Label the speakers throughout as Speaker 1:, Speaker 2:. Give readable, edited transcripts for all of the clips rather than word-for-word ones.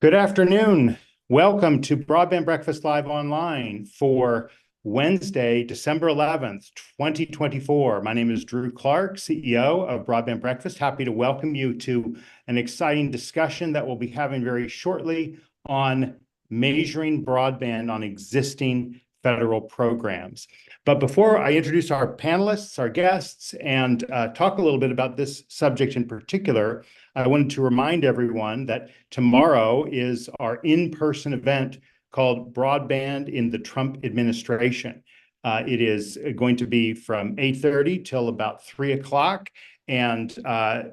Speaker 1: Good afternoon. Welcome to Broadband Breakfast Live Online for Wednesday, December 11th, 2024. My name is Drew Clark, CEO of Broadband Breakfast. Happy to welcome you to an exciting discussion that we'll be having very shortly on measuring broadband on existing federal programs. But before I introduce our panelists, our guests, and talk a little bit about this subject in particular, I wanted to remind everyone that tomorrow is our in-person event called Broadband in the Trump Administration. It is going to be from 8:30 till about 3 o'clock, and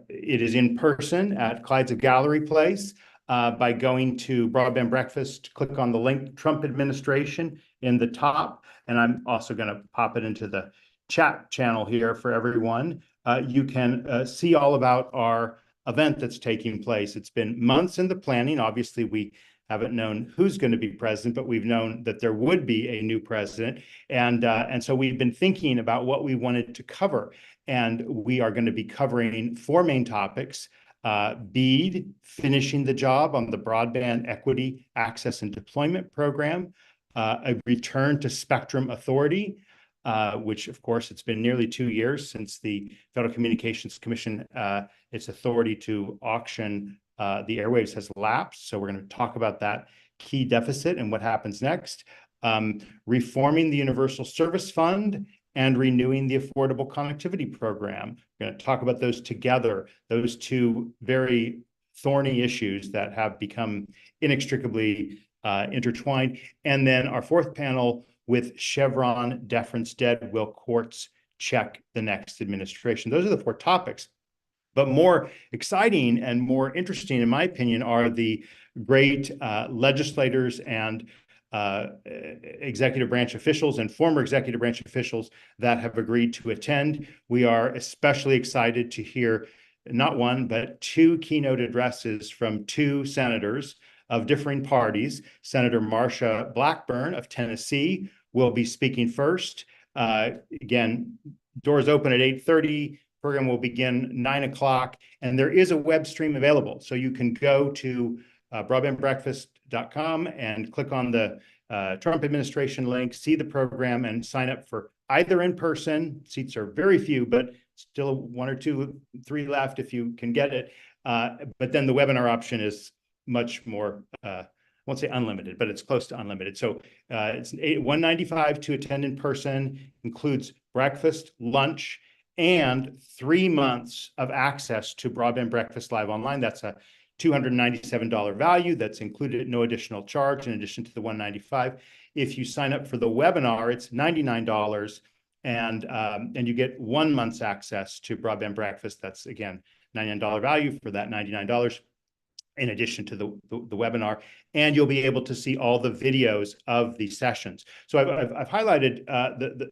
Speaker 1: it is in person at Clydesdale Gallery Place. By going to Broadband Breakfast, click on the link Trump Administration in the top, and I'm also going to pop it into the chat channel here for everyone. You can see all about our event that's taking place. It's been months in the planning. Obviously, we haven't known who's going to be president, but we've known that there would be a new president. And so we've been thinking about what we wanted to cover. And we are going to be covering four main topics: BEAD, finishing the job on the Broadband Equity Access and Deployment Program, a return to Spectrum Authority, which, of course, it's been nearly 2 years since the Federal Communications Commission, its authority to auction the airwaves has lapsed. So we're going to talk about that key deficit and what happens next. Reforming the Universal Service Fund and renewing the Affordable Connectivity Program. We're going to talk about those together, those two very thorny issues that have become inextricably intertwined. And then our fourth panel with Chevron deference dead, will courts check the next administration? Those are the four topics. But more exciting and more interesting, in my opinion, are the great legislators and executive branch officials and former executive branch officials that have agreed to attend. We are especially excited to hear not one, but two keynote addresses from two senators of differing parties. Senator Marsha Blackburn of Tennessee will be speaking first. Again, doors open at 8:30. Program will begin 9 o'clock, and there is a web stream available. So you can go to broadbandbreakfast.com and click on the Trump administration link, see the program, and sign up for either in person. Seats are very few, but still 1 or 2, 3 left if you can get it. But then the webinar option is much more, I won't say unlimited, but it's close to unlimited. So it's $195 to attend in person, includes breakfast, lunch, and 3 months of access to Broadband Breakfast Live Online. That's a $297 value that's included at no additional charge in addition to the $195. If you sign up for the webinar, it's $99, and you get 1 month's access to Broadband Breakfast. That's, again, $99 value for that $99 in addition to the webinar, and you'll be able to see all the videos of the sessions. So I've highlighted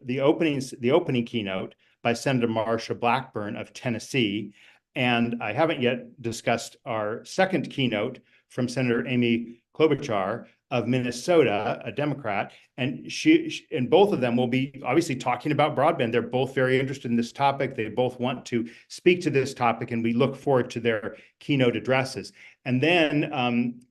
Speaker 1: the opening keynote by Senator Marsha Blackburn of Tennessee, and I haven't yet discussed our second keynote from Senator Amy Klobuchar of Minnesota, a Democrat, and she and both of them will be obviously talking about broadband. They're both very interested in this topic. They both want to speak to this topic, and we look forward to their keynote addresses. And then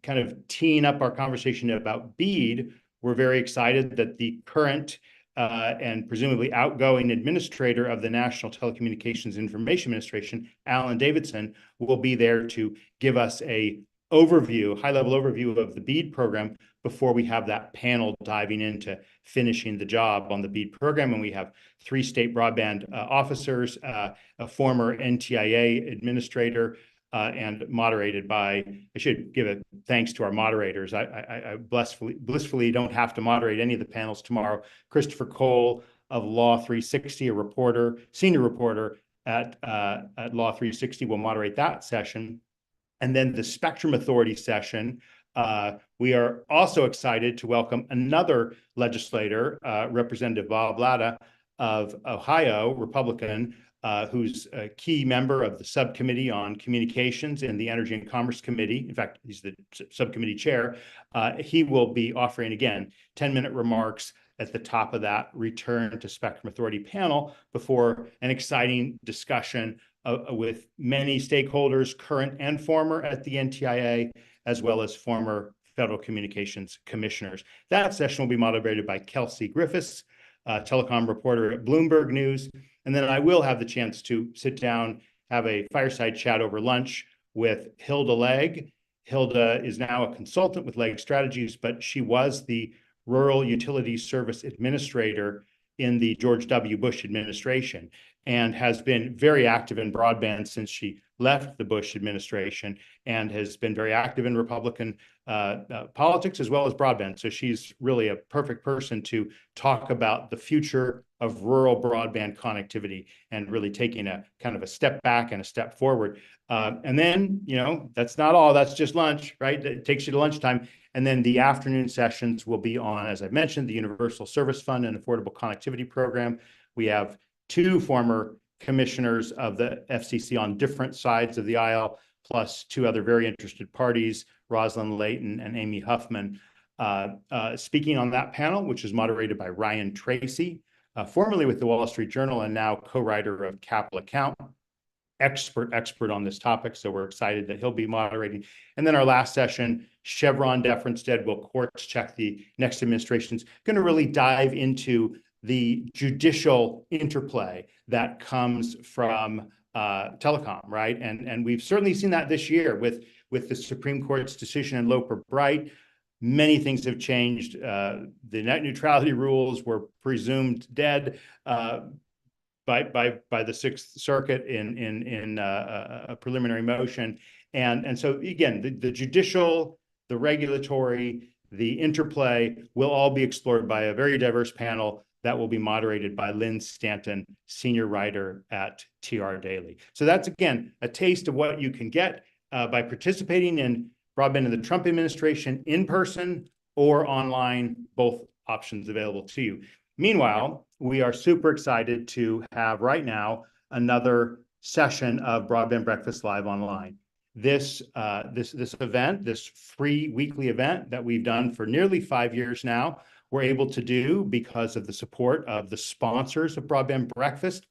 Speaker 1: kind of teeing up our conversation about BEAD, we're very excited that the current and presumably outgoing administrator of the National Telecommunications Information Administration, Alan Davidson, will be there to give us a high-level overview of the BEAD program before we have that panel diving into finishing the job on the BEAD program. And we have 3 state broadband officers, a former NTIA administrator, and moderated by, I should give a thanks to our moderators. I blissfully don't have to moderate any of the panels tomorrow. Christopher Cole of Law 360, a reporter, senior reporter at Law 360, will moderate that session. And then the Spectrum Authority session, we are also excited to welcome another legislator, Representative Bob Latta of Ohio, Republican, who's a key member of the subcommittee on communications in the Energy and Commerce Committee. In fact, he's the subcommittee chair. He will be offering, again, 10-minute remarks at the top of that Return to Spectrum Authority panel before an exciting discussion with many stakeholders, current and former, at the NTIA, as well as former Federal Communications Commissioners. That session will be moderated by Kelsey Griffiths, telecom reporter at Bloomberg News. And then I will have the chance to sit down, have a fireside chat over lunch with Hilda Legg. Hilda is now a consultant with Legg Strategies, but she was the Rural Utilities Service Administrator in the George W. Bush administration and has been very active in broadband since she left the Bush administration and has been very active in Republican politics as well as broadband. So she's really a perfect person to talk about the future of rural broadband connectivity and really taking a kind of a step back and a step forward. And then, that's not all, that's just lunch, right? It takes you to lunchtime. And then the afternoon sessions will be on, as I mentioned, the Universal Service Fund and Affordable Connectivity Program. We have two former commissioners of the FCC on different sides of the aisle, plus two other very interested parties, Rosalind Layton and Amy Huffman, speaking on that panel, which is moderated by Ryan Tracy, formerly with the Wall Street Journal and now co-writer of Capital Account. Expert on this topic, so we're excited that he'll be moderating. And then our last session, Chevron deference, dead will courts check the next administration's going to really dive into the judicial interplay that comes from telecom, right? And we've certainly seen that this year with the Supreme Court's decision in Loper Bright. Many things have changed. The net neutrality rules were presumed dead by the Sixth Circuit in a preliminary motion, and so again, the judicial, the regulatory, the interplay will all be explored by a very diverse panel that will be moderated by Lynn Stanton, senior writer at TR Daily. So that's again a taste of what you can get by participating in broadband in the Trump administration in person or online, both options available to you. Meanwhile, we are super excited to have right now another session of Broadband Breakfast Live Online. This event, this free weekly event that we've done for nearly 5 years now, we're able to do because of the support of the sponsors of Broadband Breakfast.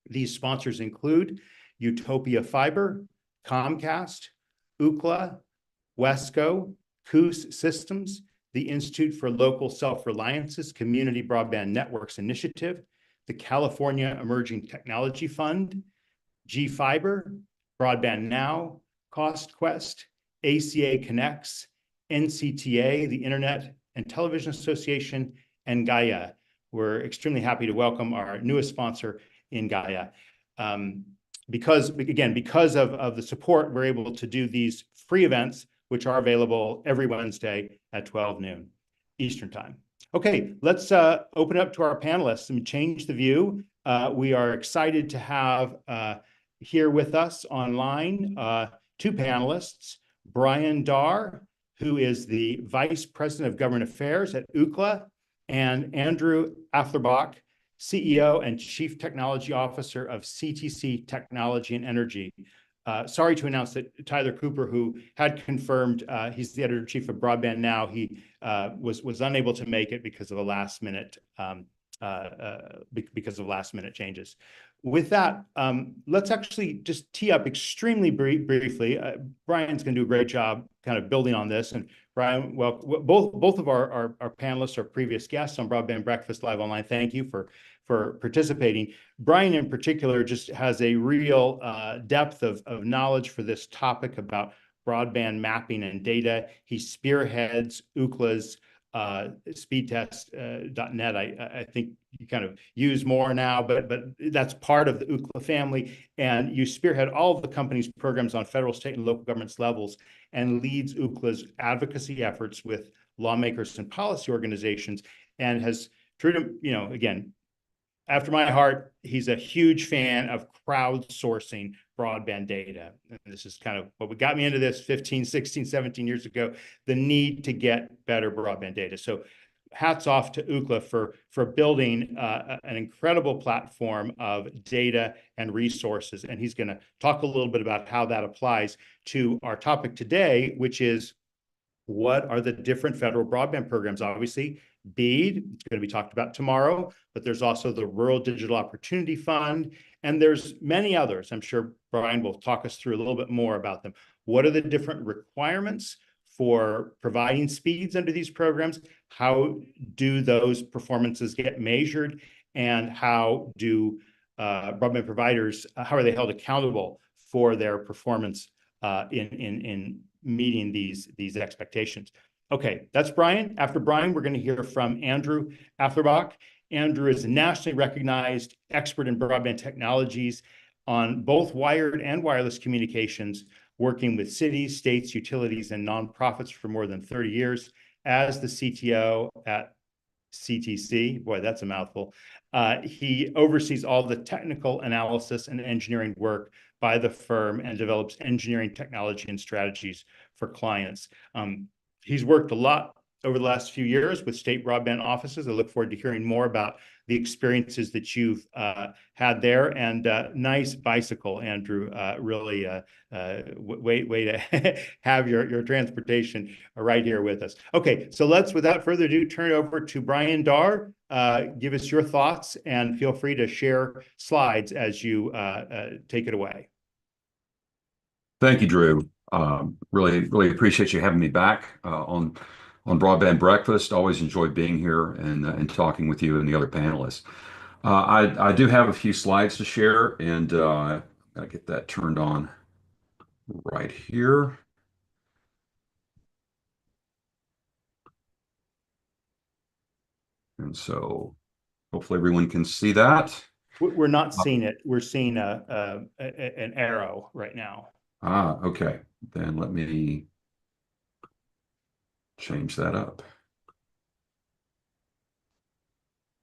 Speaker 1: These sponsors include Utopia Fiber, Comcast, Ookla, Wesco, Coos Systems, the Institute for Local Self-Reliance's Community Broadband Networks Initiative, the California Emerging Technology Fund, G-Fiber, Broadband Now, CostQuest, ACA Connects, NCTA, the Internet and Television Association, and Gaia. We're extremely happy to welcome our newest sponsor in Gaia. Because of the support, we're able to do these free events, which are available every Wednesday at 12 noon Eastern Time. Okay, let's open up to our panelists and change the view. We are excited to have here with us online two panelists, Brian Darr, who is the Vice President of Government Affairs at Ookla, and Andrew Afflerbach, CEO and Chief Technology Officer of CTC Technology and Energy. Sorry to announce that Tyler Cooper, who had confirmed he's the editor-in-chief of Broadband Now, he was unable to make it because of a last-minute changes. With that, let's actually just tee up extremely briefly. Brian's going to do a great job kind of building on this. And Brian, well, both of our panelists are previous guests on Broadband Breakfast Live Online. Thank you for participating. Brian in particular just has a real depth of knowledge for this topic about broadband mapping and data. He spearheads Ookla's speedtest.net. I think you kind of use more now, but that's part of the Ookla family. And you spearhead all of the company's programs on federal, state, and local governments levels and leads Ookla's advocacy efforts with lawmakers and policy organizations, and has treated, again, after my heart, he's a huge fan of crowdsourcing broadband data. And this is kind of what got me into this 15, 16, 17 years ago, the need to get better broadband data. So hats off to Ookla for building an incredible platform of data and resources. And he's going to talk a little bit about how that applies to our topic today, which is what are the different federal broadband programs? Obviously, BEAD, it's going to be talked about tomorrow, but there's also the Rural Digital Opportunity Fund, and there's many others. I'm sure Brian will talk us through a little bit more about them. What are the different requirements for providing speeds under these programs? How do those performances get measured? And how do broadband providers, how are they held accountable for their performance in meeting these expectations? Okay, that's Brian. After Brian, we're going to hear from Andrew Atherbach. Andrew is a nationally recognized expert in broadband technologies on both wired and wireless communications, working with cities, states, utilities, and nonprofits for more than 30 years as the CTO at CTC. Boy, that's a mouthful. He oversees all the technical analysis and engineering work by the firm and develops engineering technology and strategies for clients. He's worked a lot over the last few years with state broadband offices. I look forward to hearing more about the experiences that you've had there. And nice bicycle, Andrew. Really way to have your transportation right here with us. Okay, so let's, without further ado, turn it over to Brian Darr. Give us your thoughts and feel free to share slides as you take it away.
Speaker 2: Thank you, Drew. Really appreciate you having me back on Broadband Breakfast. Always enjoy being here and talking with you and the other panelists. I do have a few slides to share, and gotta get that turned on right here. And so hopefully everyone can see that.
Speaker 1: We're not seeing it. We're seeing an arrow right now.
Speaker 2: Okay. Then let me change that up.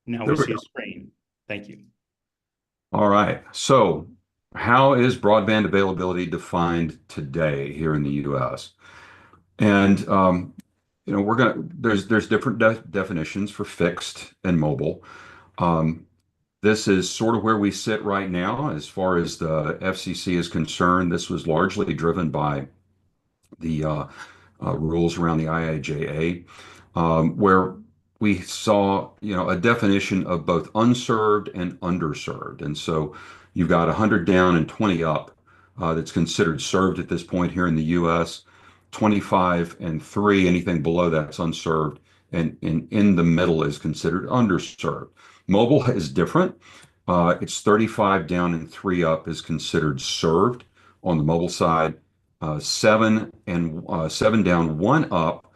Speaker 1: Now we see a screen. Thank you.
Speaker 2: All right. So how is broadband availability defined today here in the US? And there's different definitions for fixed and mobile. This is sort of where we sit right now as far as the FCC is concerned. This was largely driven by the rules around the IIJA, where we saw, a definition of both unserved and underserved. And so you've got 100 down and 20 up that's considered served at this point here in the US, 25 and 3, anything below that's unserved, and in the middle is considered underserved. Mobile is different. It's 35 down and 3 up is considered served on the mobile side. 7 down, 1 up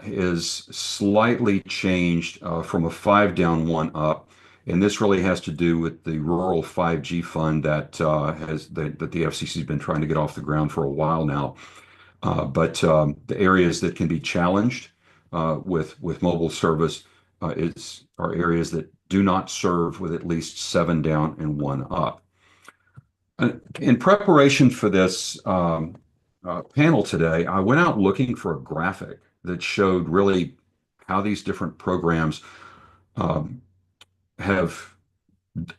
Speaker 2: is slightly changed from a 5 down, 1 up. And this really has to do with the rural 5G fund that the FCC has been trying to get off the ground for a while now. But the areas that can be challenged with mobile service are areas that do not serve with at least 7 down and 1 up. In preparation for this panel today, I went out looking for a graphic that showed really how these different programs have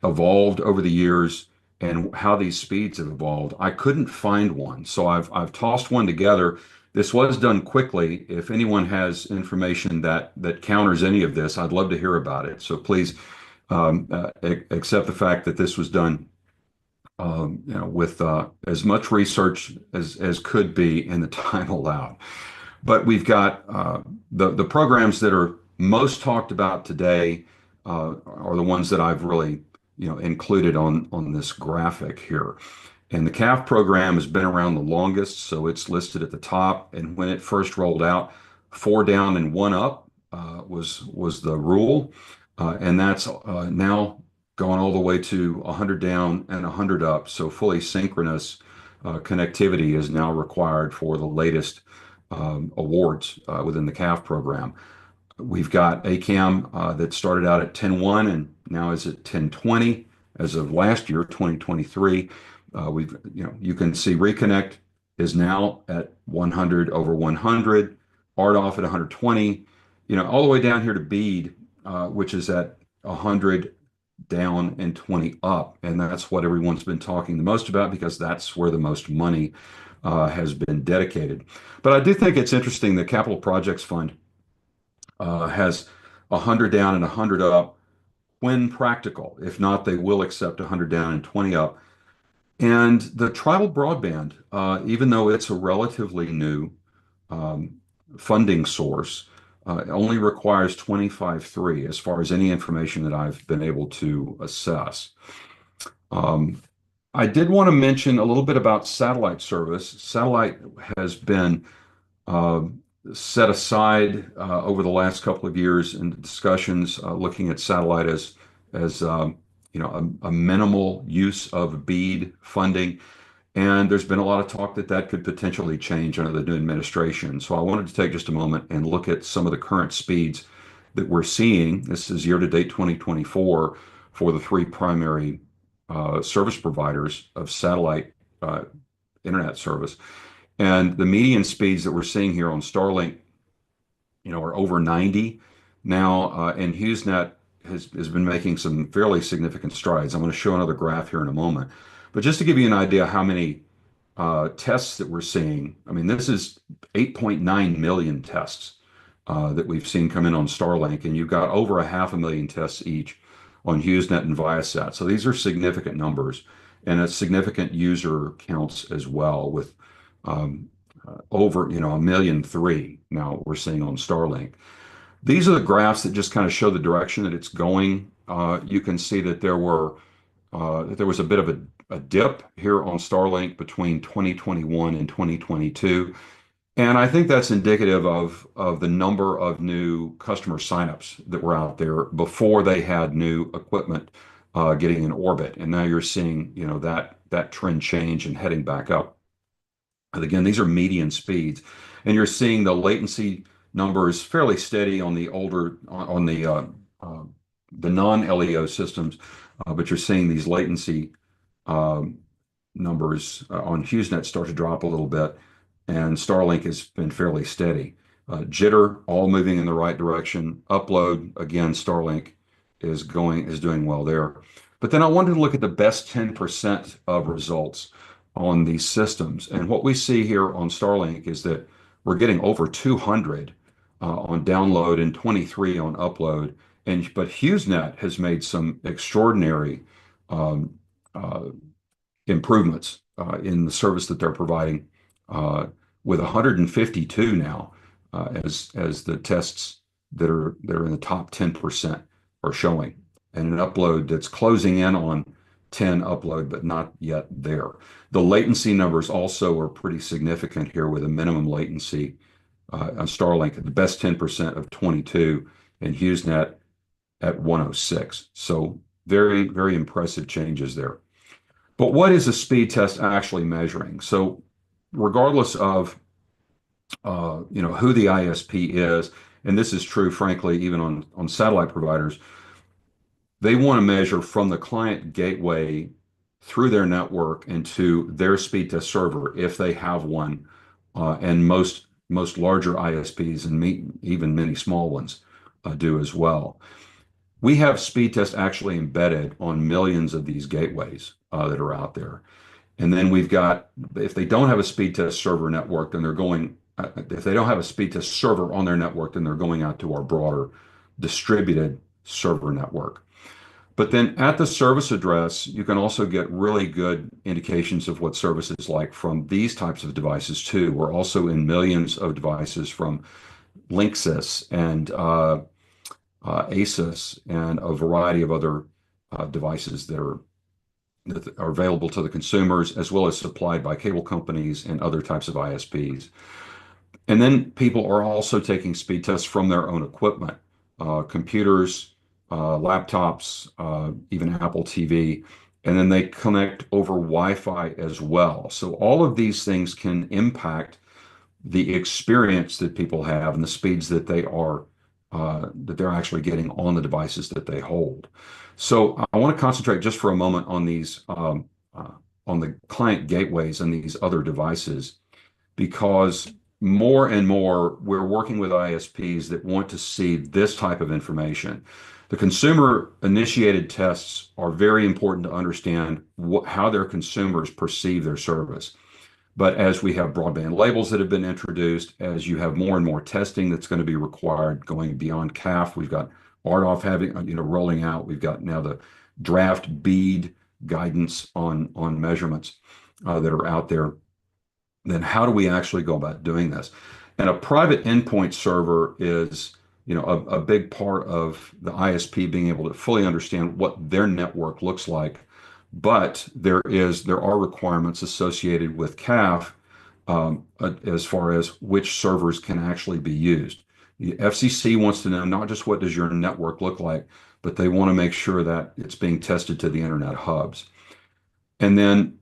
Speaker 2: evolved over the years and how these speeds have evolved. I couldn't find one, so I've tossed one together. This was done quickly. If anyone has information that counters any of this, I'd love to hear about it. So please accept the fact that this was done with as much research as could be in the time allowed. But we've got the programs that are most talked about today are the ones that I've really included on this graphic here. And the CAF program has been around the longest, so it's listed at the top. And when it first rolled out, 4 down and 1 up was the rule, and that's now going all the way to 100 down and 100 up. So fully synchronous connectivity is now required for the latest awards within the CAF program. We've got ACAM that started out at 10.1 and now is at 10.20 as of last year, 2023. You can see Reconnect is now at 100 over 100, RDOF at 120, all the way down here to BEAD, which is at 100 down and 20 up. And that's what everyone's been talking the most about because that's where the most money has been dedicated. But I do think it's interesting the Capital Projects Fund has 100 down and 100 up when practical. If not, they will accept 100 down and 20 up. And the tribal broadband, even though it's a relatively new um, funding source. It only requires 25.3 as far as any information that I've been able to assess. I did want to mention a little bit about satellite service. Satellite has been uh, set aside over the last couple of years in discussions looking at satellite as a minimal use of BEAD funding. And there's been a lot of talk that that could potentially change under the new administration. So I wanted to take just a moment and look at some of the current speeds that we're seeing. This is year to date 2024 for the three primary service providers of satellite internet service. And the median speeds that we're seeing here on Starlink, are over 90 now, and HughesNet has been making some fairly significant strides. I'm going to show another graph here in a moment. But just to give you an idea how many tests that we're seeing, I mean, this is 8.9 million tests that we've seen come in on Starlink, and you've got over 500,000 tests each on HughesNet and Viasat. So these are significant numbers, and it's significant user counts as well, with over 1.3 million now we're seeing on Starlink. These are the graphs that just kind of show the direction that it's going. You can see that there was a bit of a dip here on Starlink between 2021 and 2022. And I think that's indicative of the number of new customer signups that were out there before they had new equipment getting in orbit. And now you're seeing, that trend change and heading back up. And again, these are median speeds, and you're seeing the latency numbers fairly steady on the non-LEO systems, but you're seeing these latency numbers on HughesNet start to drop a little bit, and Starlink has been fairly steady. Jitter all moving in the right direction. Upload, again, Starlink is doing well there. But then I wanted to look at the best 10% of results on these systems. And what we see here on Starlink is that we're getting over 200 on download and 23 on upload. But HughesNet has made some extraordinary improvements in the service that they're providing, with 152 now as the tests that are in the top 10% are showing, and an upload that's closing in on 10 upload, but not yet there. The latency numbers also are pretty significant here, with a minimum latency on Starlink at the best 10% of 22, and HughesNet at 106. So very, very impressive changes there. But what is a speed test actually measuring? So regardless of who the ISP is, and this is true, frankly, even on satellite providers, they want to measure from the client gateway through their network into their speed test server, if they have one, and most larger ISPs and even many small ones do as well. We have speed tests actually embedded on millions of these gateways that are out there. And then we've got, if they don't have a speed test server network, then if they don't have a speed test server on their network, then they're going out to our broader distributed server network. But then at the service address, you can also get really good indications of what service is like from these types of devices too. We're also in millions of devices from Linksys and ASUS and a variety of other devices that are available to the consumers, as well as supplied by cable companies and other types of ISPs. And then people are also taking speed tests from their own equipment, computers, laptops, even Apple TV, and then they connect over Wi-Fi as well. So all of these things can impact the experience that people have and the speeds that they're actually getting on the devices that they hold. So I want to concentrate just for a moment on these, on the client gateways and these other devices, because more and more we're working with ISPs that want to see this type of information. The consumer initiated tests are very important to understand how their consumers perceive their service. But as we have broadband labels that have been introduced, as you have more and more testing that's going to be required going beyond CAF, we've got RDOF rolling out. We've got now the draft BEAD guidance on measurements that are out there. Then how do we actually go about doing this? And a private endpoint server is, a big part of the ISP being able to fully understand what their network looks like. But there are requirements associated with CAF, as far as which servers can actually be used. The FCC wants to know not just what does your network look like, but they want to make sure that it's being tested to the internet hubs. And then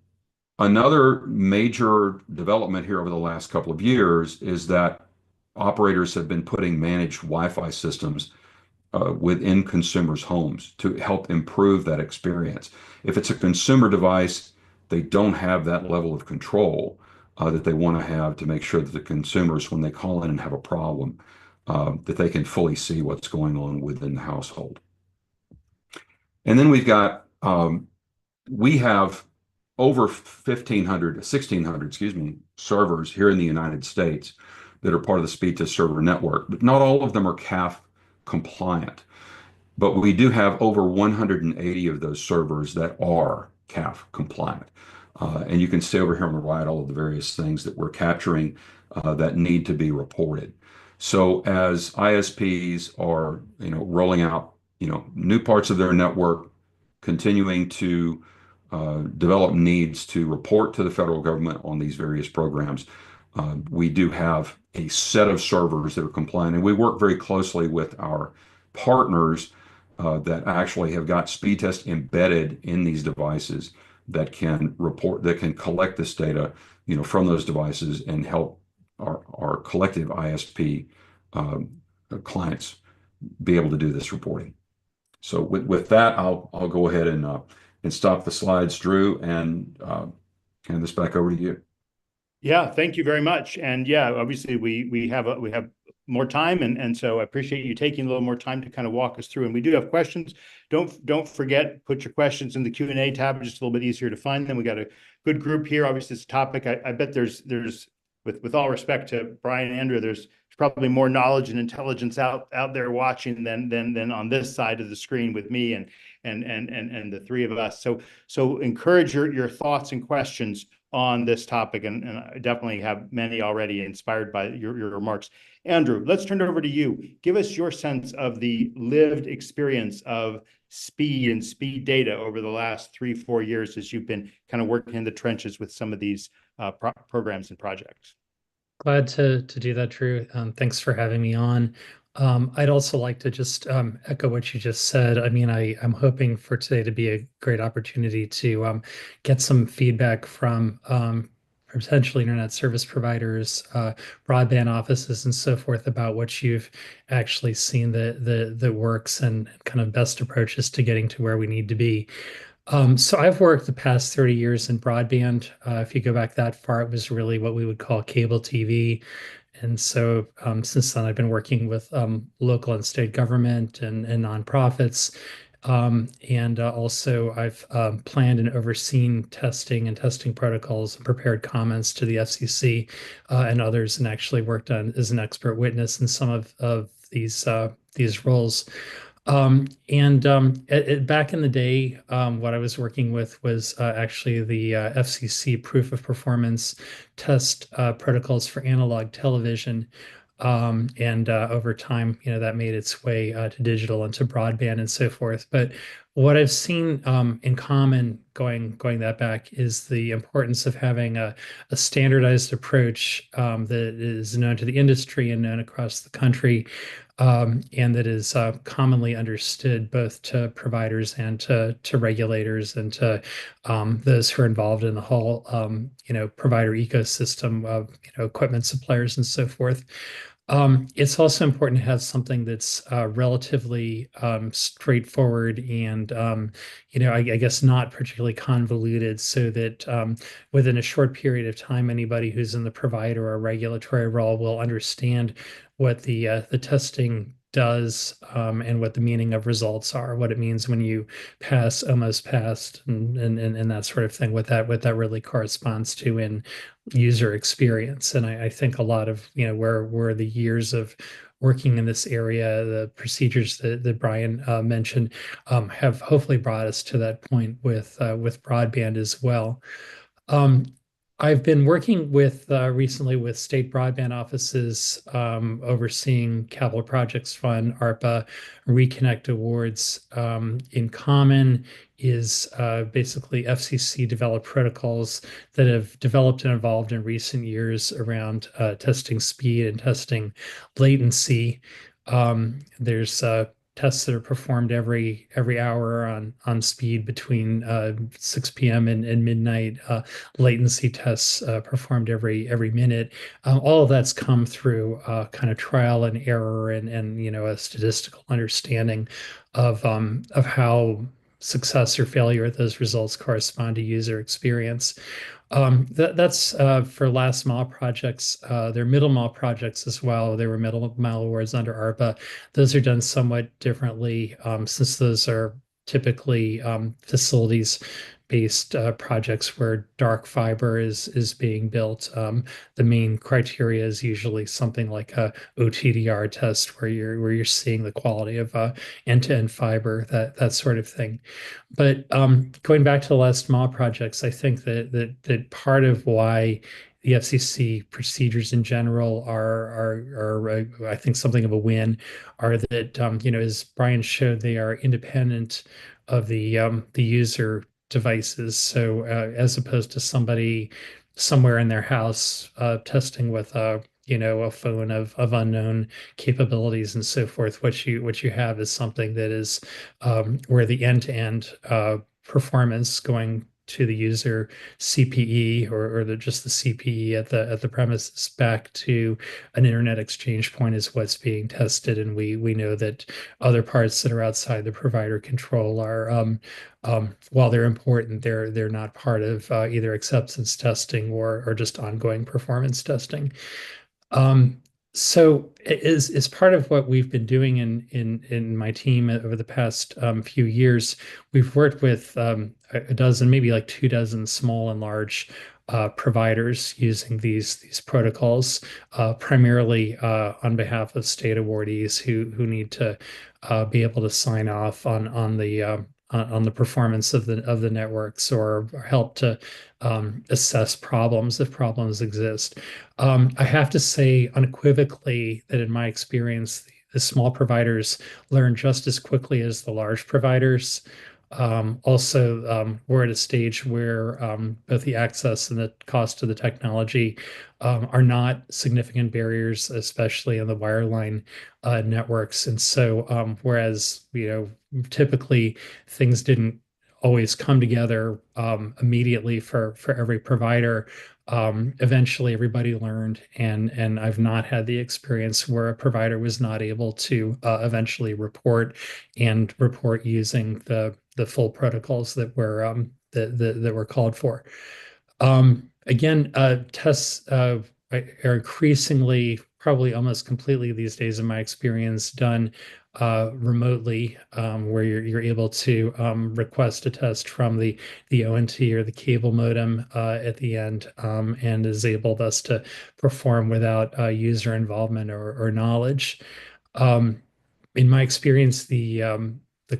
Speaker 2: another major development here over the last couple of years is that operators have been putting managed Wi-Fi systems within consumers' homes to help improve that experience. If it's a consumer device, they don't have that level of control that they want to have to make sure that the consumers, when they call in and have a problem, that they can fully see what's going on within the household. And then we have over 1,600, excuse me, servers here in the United States that are part of the speed test server network, but not all of them are CAF compliant. But we do have over 180 of those servers that are CAF compliant. And you can see over here on the right all of the various things that we're capturing that need to be reported. So as ISPs are, rolling out, new parts of their network, continuing to develop needs to report to the federal government on these various programs, we do have a set of servers that are compliant, and we work very closely with our partners that actually have got speed test embedded in these devices that can collect this data, from those devices and help our collective ISP clients be able to do this reporting. So with that, I'll go ahead and stop the slides, Drew, and hand this back over to you.
Speaker 1: Yeah, thank you very much. And yeah, obviously we have more time, and so I appreciate you taking a little more time to kind of walk us through. And we do have questions. Don't forget, put your questions in the Q&A tab. It's just a little bit easier to find them. We got a good group here. Obviously, this topic, I bet there's with all respect to Brian and Andrew, there's probably more knowledge and intelligence out there watching than on this side of the screen with me and the three of us. So encourage your thoughts and questions on this topic, and I definitely have many already inspired by your remarks. Andrew, let's turn it over to you. Give us your sense of the lived experience of speed and speed data over the last 3-4 years as you've been kind of working in the trenches with some of these programs and projects.
Speaker 3: Glad to do that, Drew. Thanks for having me on. I'd also like to just echo what you just said. I mean, I'm hoping for today to be a great opportunity to get some feedback from potential internet service providers, broadband offices, and so forth about what you've actually seen that works and kind of best approaches to getting to where we need to be. So I've worked the past 30 years in broadband. If you go back that far, it was really what we would call cable TV. And so since then, I've been working with local and state government and nonprofits. And also I've planned and overseen testing and testing protocols and prepared comments to the FCC and others, and actually worked on as an expert witness in some of these roles. Back in the day, what I was working with was actually the FCC proof of performance test protocols for analog television. Over time, that made its way to digital and to broadband and so forth. But what I've seen in common going that back is the importance of having a standardized approach that is known to the industry and known across the country, and that is commonly understood both to providers and to regulators and to those who are involved in the whole provider ecosystem of equipment suppliers and so forth. It's also important to have something that's relatively straightforward and, I guess not particularly convoluted, so that within a short period of time, anybody who's in the provider or regulatory role will understand what the testing does, and what the meaning of results are, what it means when you pass, almost passed, and that sort of thing, what that really corresponds to in user experience. And I think a lot of where the years of working in this area, the procedures that Brian mentioned, have hopefully brought us to that point with broadband as well. I've been working with recently with state broadband offices overseeing capital projects fund, ARPA, Reconnect awards. In common is basically FCC developed protocols that have developed and evolved in recent years around testing speed and testing latency. There's tests that are performed every hour on speed between 6 p.m. and midnight. Latency tests performed every minute. All of that's come through kind of trial and error and a statistical understanding of how success or failure at those results correspond to user experience. That's for last mile projects. There are middle mile projects as well. There were middle mile awards under ARPA. Those are done somewhat differently since those are typically facilities based projects where dark fiber is being built. The main criteria is usually something like a OTDR test where you're seeing the quality of end-to-end fiber, that sort of thing. But going back to the last mile projects, I think that part of why the FCC procedures in general are I think something of a win, are that as Brian showed, they are independent of the user devices. So as opposed to somebody somewhere in their house testing with a phone of unknown capabilities and so forth, what you have is something that is where the end-to-end performance going to the user CPE or just the CPE at the premises back to an internet exchange point is what's being tested, and we know that other parts that are outside the provider control are while they're important, they're not part of either acceptance testing or just ongoing performance testing. Um, so is part of what we've been doing in my team over the past few years. We've worked with a dozen, maybe like 2 dozen small and large providers using these protocols, primarily on behalf of state awardees who need to be able to sign off on the performance of the networks or help to assess problems if problems exist. I have to say unequivocally that in my experience, the small providers learn just as quickly as the large providers. Also, we're at a stage where both the access and the cost of the technology are not significant barriers, especially in the wireline networks. And so, whereas typically things didn't always come together immediately for every provider. Eventually, everybody learned, and I've not had the experience where a provider was not able to eventually report using the full protocols that were called for. Again, tests are increasingly, probably almost completely these days, in my experience, done remotely, where you're able to request a test from the ONT or the cable modem at the end, and is able thus to perform without user involvement or knowledge. Um, in my experience, the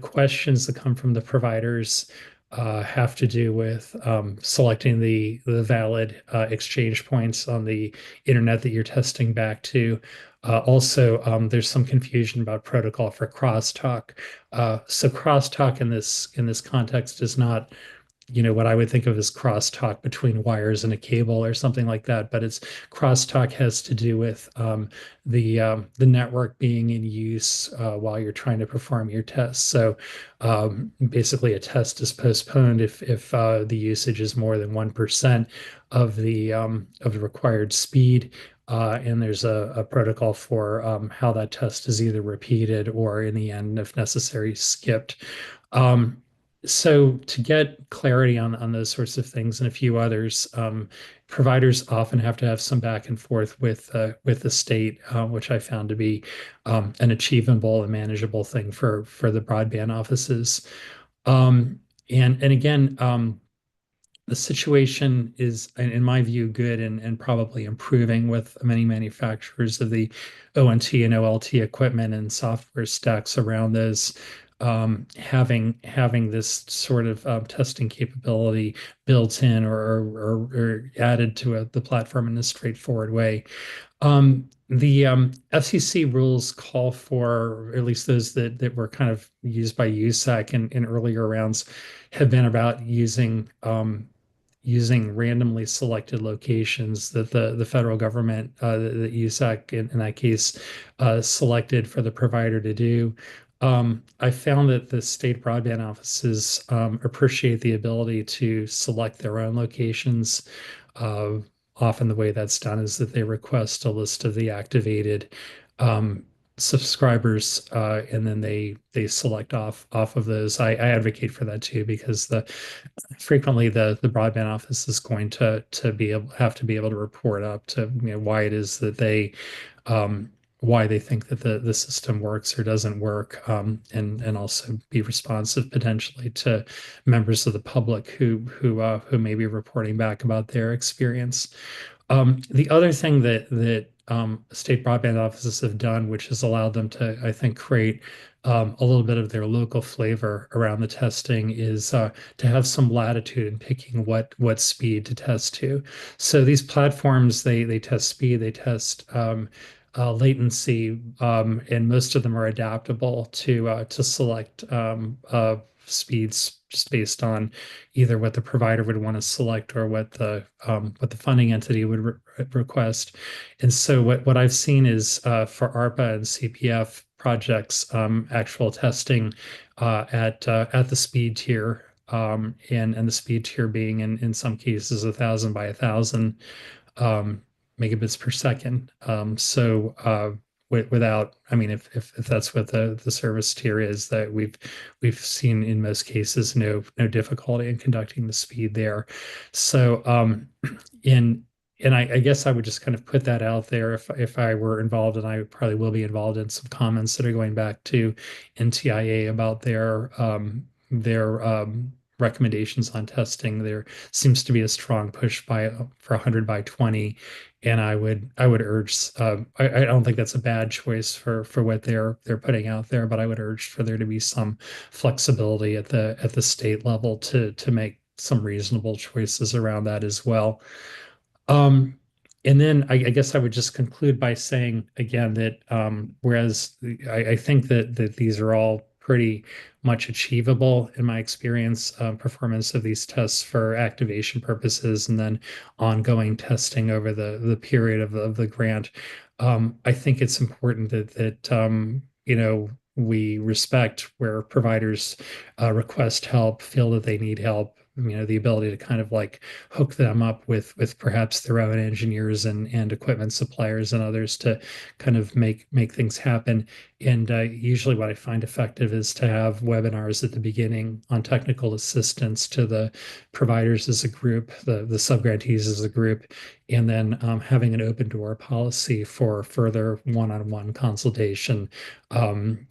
Speaker 3: questions that come from the providers have to do with selecting the valid exchange points on the internet that you're testing back to. Also, there's some confusion about protocol for crosstalk. So crosstalk in this context is not what I would think of as crosstalk between wires and a cable or something like that. But it's crosstalk has to do with the network being in use while you're trying to perform your tests. So basically, a test is postponed if the usage is more than 1% of the required speed. And there's a protocol for how that test is either repeated or, in the end, if necessary, skipped. So to get clarity on those sorts of things and a few others, providers often have to have some back and forth with the state, which I found to be an achievable and manageable thing for the broadband offices. Um, and again, the situation is, in my view, good and probably improving with many manufacturers of the ONT and OLT equipment and software stacks around those having this sort of testing capability built in or added to the platform in a straightforward way. The FCC rules call for, or at least those that were kind of used by USAC in earlier rounds, have been about using randomly selected locations that the federal government, the USAC in that case, selected for the provider to do. I found that the state broadband offices appreciate the ability to select their own locations. Uh, Often the way that's done is that they request a list of the activated subscribers, and then they select off of those. I advocate for that too, because frequently the broadband office is going to have to be able to report up to, why it is that why they think that the system works or doesn't work, and also be responsive potentially to members of the public who may be reporting back about their experience. The other thing that state broadband offices have done, which has allowed them to, I think, create a little bit of their local flavor around the testing, is to have some latitude in picking what speed to test to. So these platforms, they test speed, they test latency, and most of them are adaptable to select speeds just based on either what the provider would want to select or what the funding entity would request. And so what I've seen is, for ARPA and CPF projects, actual testing at the speed tier, and the speed tier being in some cases 1,000 by 1,000 um, megabits per second. Without, I mean, if that's what the service tier is, that we've seen in most cases no difficulty in conducting the speed there. So in and I guess I would just kind of put that out there, if I were involved, and I probably will be involved in some comments that are going back to NTIA about their recommendations on testing. There seems to be a strong push for 100 by 20, and I would urge. I don't think that's a bad choice for what they're putting out there, but I would urge for there to be some flexibility at the state level to make some reasonable choices around that as well. Um, and then I guess I would just conclude by saying again that, whereas I think that these are all pretty much achievable in my experience, performance of these tests for activation purposes and then ongoing testing over the period of the grant. I think it's important that we respect where providers request help, feel that they need help, the ability to kind of like hook them up with perhaps their own engineers and equipment suppliers and others to kind of make things happen. And usually what I find effective is to have webinars at the beginning on technical assistance to the providers as a group, the subgrantees as a group, and then having an open door policy for further one-on-one consultation,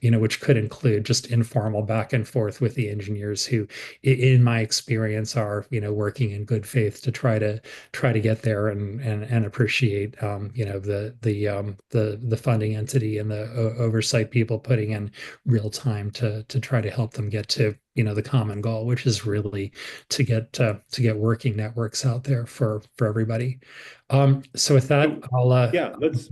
Speaker 3: which could include just informal back and forth with the engineers who, in my experience, are working in good faith to try to get there and appreciate the funding entity and the oversight people putting in real time to try to help them get to the common goal, which is really to get working networks out there for everybody. So with that, I'll
Speaker 1: Yeah, let's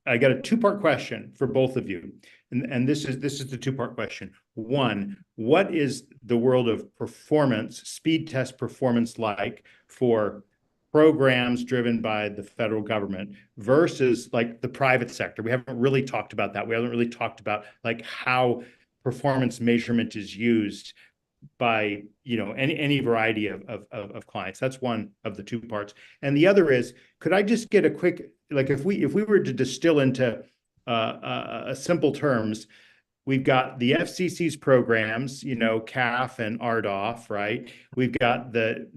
Speaker 1: I got a two-part question for both of you. And this is the two-part question. One, what is the world of performance, speed test performance like for programs driven by the federal government versus like the private sector? We haven't really talked about that. We haven't really talked about like how performance measurement is used by any variety of clients. That's one of the two parts. And the other is, could I just get a quick, like if we were to distill into simple terms, we've got the FCC's programs, CAF and RDOF, right? We've got the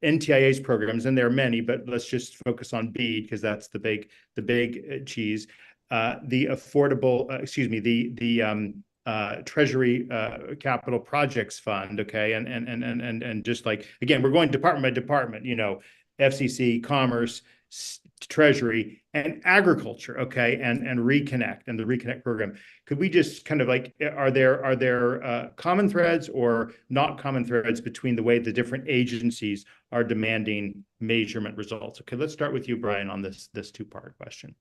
Speaker 1: NTIA's programs, and there are many, but let's just focus on BEAD because that's the big cheese. The affordable, Treasury Capital Projects Fund, okay, and just like again, we're going department by department, FCC, Commerce, Treasury, and agriculture, okay, and Reconnect and the Reconnect program. Could we just kind of like, are there common threads or not common threads between the way the different agencies are demanding measurement results? Okay, let's start with you, Brian, on this two-part question.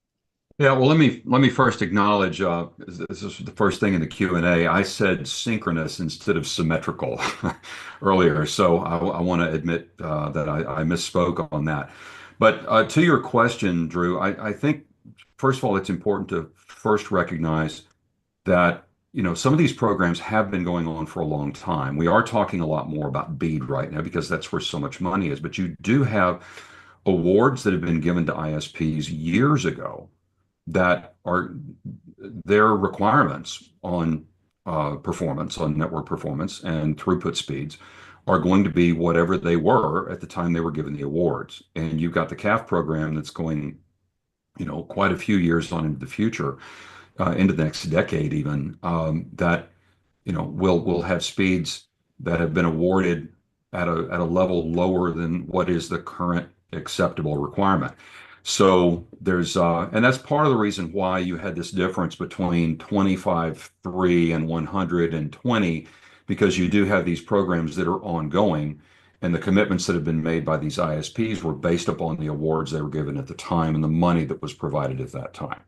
Speaker 2: Yeah, well, let me first acknowledge this is the first thing in the Q&A. I said synchronous instead of symmetrical earlier, so I want to admit that I misspoke on that. But to your question, Drew, I think first of all it's important to first recognize that some of these programs have been going on for a long time. We are talking a lot more about BEAD right now because that's where so much money is. But you do have awards that have been given to ISPs years ago that are their requirements on performance, on network performance and throughput speeds are going to be whatever they were at the time they were given the awards. And you've got the CAF program that's going, quite a few years on into the future, into the next decade even, that will have speeds that have been awarded at a level lower than what is the current acceptable requirement. So there's and that's part of the reason why you had this difference between 25.3 and 120, because you do have these programs that are ongoing, and the commitments that have been made by these ISPs were based upon the awards they were given at the time and the money that was provided at that time.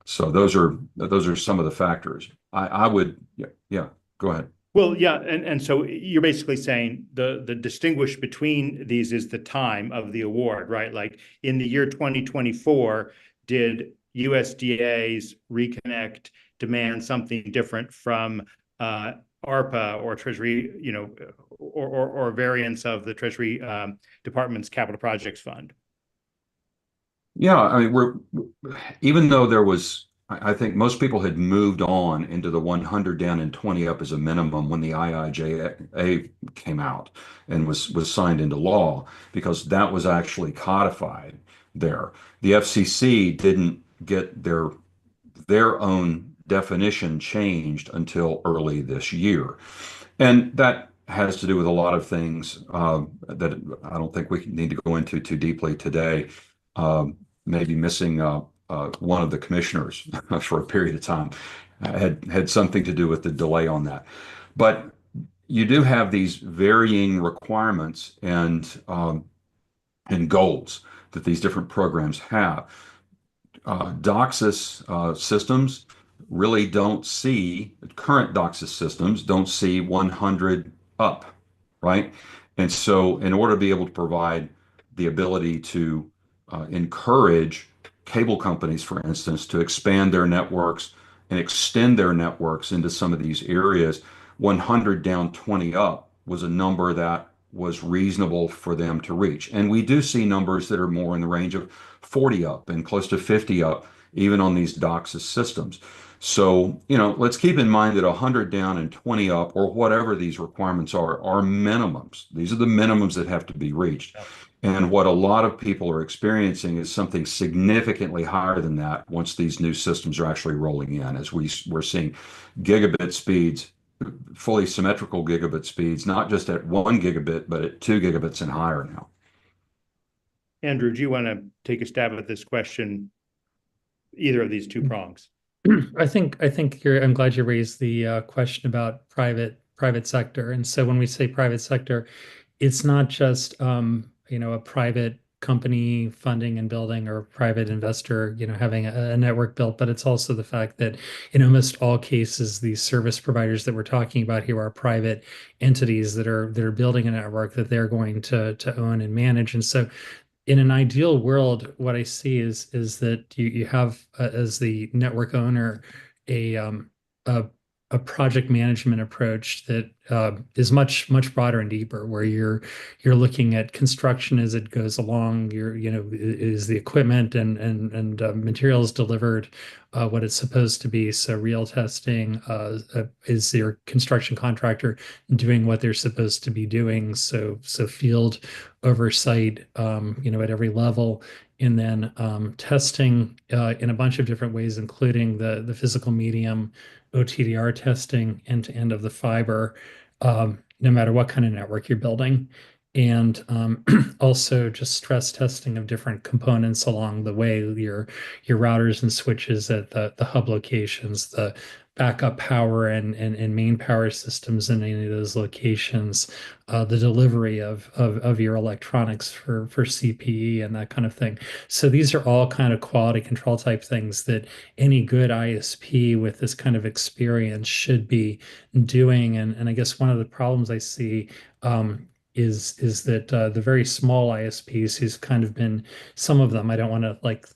Speaker 2: So those are some of the factors. I would, yeah, go ahead.
Speaker 1: Well, yeah, and so you're basically saying the distinguish between these is the time of the award, right? Like in the year 2024, did USDA's Reconnect demand something different from ARPA or Treasury, or variants of the Treasury Department's Capital Projects Fund?
Speaker 2: Yeah, I mean, even though there was, I think most people had moved on into the 100 down and 20 up as a minimum when the IIJA came out and was signed into law, because that was actually codified there. The FCC didn't get their own definition changed until early this year. And that has to do with a lot of things that I don't think we need to go into too deeply today. Maybe missing one of the commissioners for a period of time had something to do with the delay on that. But you do have these varying requirements and goals that these different programs have. DOCSIS systems really don't see, current DOCSIS systems don't see 100 up, right? And so in order to be able to provide the ability to encourage cable companies, for instance, to expand their networks and extend their networks into some of these areas, 100 down, 20 up was a number that was reasonable for them to reach. And we do see numbers that are more in the range of 40 up and close to 50 up, even on these DOCSIS systems. So, let's keep in mind that 100 down and 20 up, or whatever these requirements are minimums. These are the minimums that have to be reached. And what a lot of people are experiencing is something significantly higher than that once these new systems are actually rolling in, as we're seeing gigabit speeds, fully symmetrical gigabit speeds, not just at 1 gigabit, but at 2 gigabits and higher now.
Speaker 1: Andrew, do you want to take a stab at this question, either of these two prongs?
Speaker 3: I think I'm glad you raised the question about private sector. And so when we say private sector, it's not just a private company funding and building, or a private investor having a network built, but it's also the fact that in almost all cases, these service providers that we're talking about here are private entities that are building a network that they're going to own and manage. And so in an ideal world, what I see is that you have as the network owner a project management approach that is much broader and deeper, where you're looking at construction as it goes along. Is the equipment and materials delivered what it's supposed to be? So real testing, is your construction contractor doing what they're supposed to be doing? So field oversight, at every level. And then testing in a bunch of different ways, including the physical medium, OTDR testing, end to end of the fiber, no matter what kind of network you're building. and also just stress testing of different components along the way, your routers and switches at the hub locations, the backup power and main power systems in any of those locations, the delivery of your electronics for CPE and that kind of thing. So these are all kind of quality control type things that any good ISP with this kind of experience should be doing. And I guess one of the problems I see is that the very small ISPs who's kind of been some of them, I don't want to like,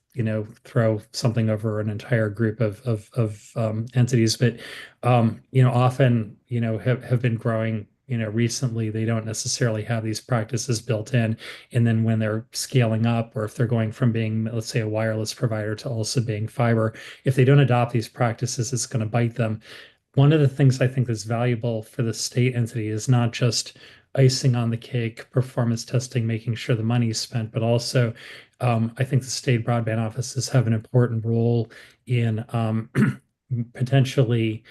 Speaker 3: throw something over an entire group of entities, but often, have been growing. Recently they don't necessarily have these practices built in. And then when they're scaling up, or if they're going from being, let's say, a wireless provider to also being fiber, if they don't adopt these practices, it's going to bite them. One of the things I think that's valuable for the state entity is not just icing on the cake, performance testing, making sure the money is spent, but also I think the state broadband offices have an important role in potentially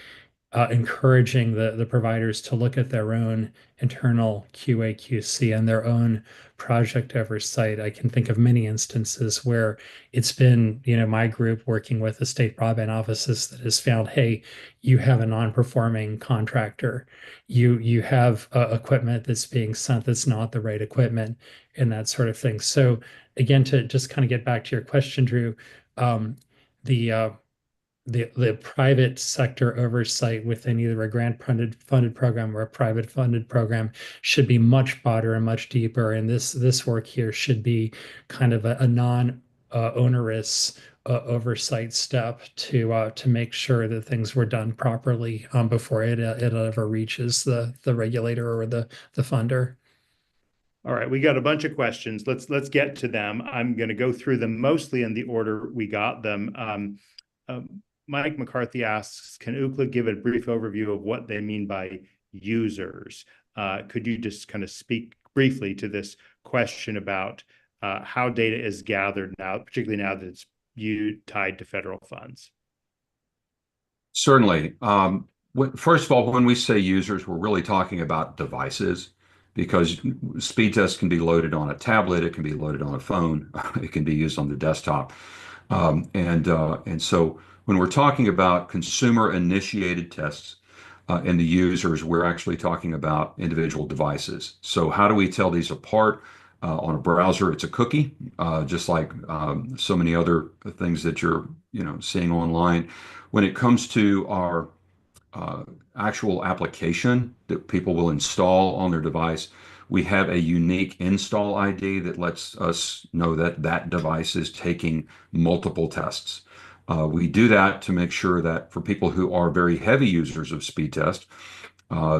Speaker 3: encouraging the providers to look at their own internal QA, QC and their own project oversight. I can think of many instances where it's been, my group working with the state broadband offices that has found, hey, you have a non-performing contractor. You have equipment that's being sent that's not the right equipment and that sort of thing. So again, to just kind of get back to your question, Drew, um, the the private sector oversight within either a grant funded program or a private funded program should be much broader and much deeper. And this work here should be kind of a non onerous oversight step to make sure that things were done properly before it ever reaches the regulator or the funder.
Speaker 1: All right, we got a bunch of questions. Let's get to them. I'm going to go through them mostly in the order we got them. Mike McCarthy asks, can Ookla give a brief overview of what they mean by users? Could you just kind of speak briefly to this question about how data is gathered now, particularly now that it's tied to federal funds?
Speaker 2: Certainly. First of all, when we say users, we're really talking about devices because speed test can be loaded on a tablet, it can be loaded on a phone, it can be used on the desktop. And so when we're talking about consumer-initiated tests and the users, we're actually talking about individual devices. So how do we tell these apart? On a browser, it's a cookie, just like so many other things that you're seeing online. When it comes to our actual application that people will install on their device, we have a unique install ID that lets us know that that device is taking multiple tests. We do that to make sure that for people who are very heavy users of speed test,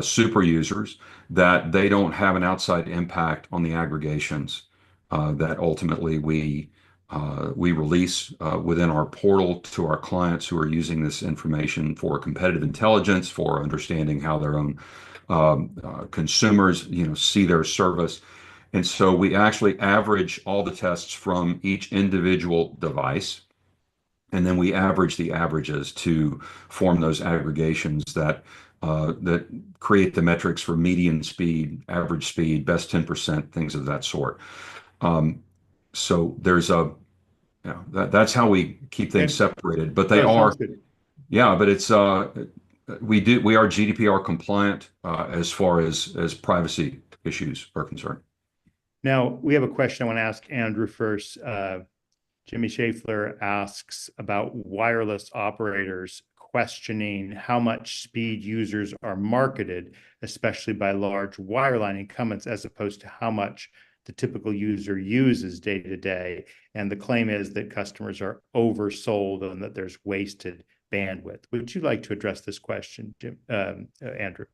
Speaker 2: super users, that they don't have an outside impact on the aggregations that ultimately we release within our portal to our clients who are using this information for competitive intelligence, for understanding how their own consumers, see their service. And so we actually average all the tests from each individual device, and then we average the averages to form those aggregations that create the metrics for median speed, average speed, best 10%, things of that sort. So there's that's how we keep things separated, but they are, yeah, but it's, we are GDPR compliant as far as privacy issues are concerned.
Speaker 1: Now, we have a question I want to ask Andrew first. Jimmy Schaeffler asks about wireless operators questioning how much speed users are marketed, especially by large wireline incumbents, as opposed to how much the typical user uses day to day. And the claim is that customers are oversold and that there's wasted bandwidth. Would you like to address this question, Andrew?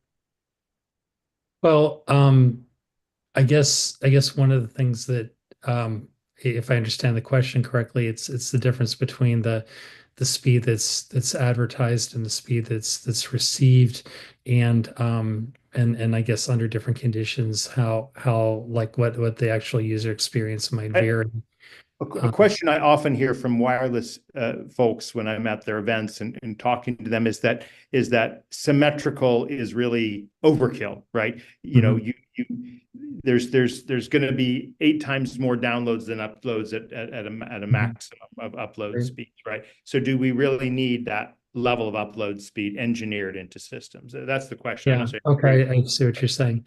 Speaker 3: Well, I guess one of the things that if I understand the question correctly, it's the difference between the speed that's advertised and the speed that's received, and I guess under different conditions, how like what the actual user experience might vary.
Speaker 1: A question I often hear from wireless folks when I'm at their events and talking to them is that symmetrical is really overkill, right? You know, there's going to be 8 times more downloads than uploads at a maximum of upload speeds, right? So do we really need that level of upload speed engineered into systems? That's the question.
Speaker 3: Yeah. Okay. I see what you're saying.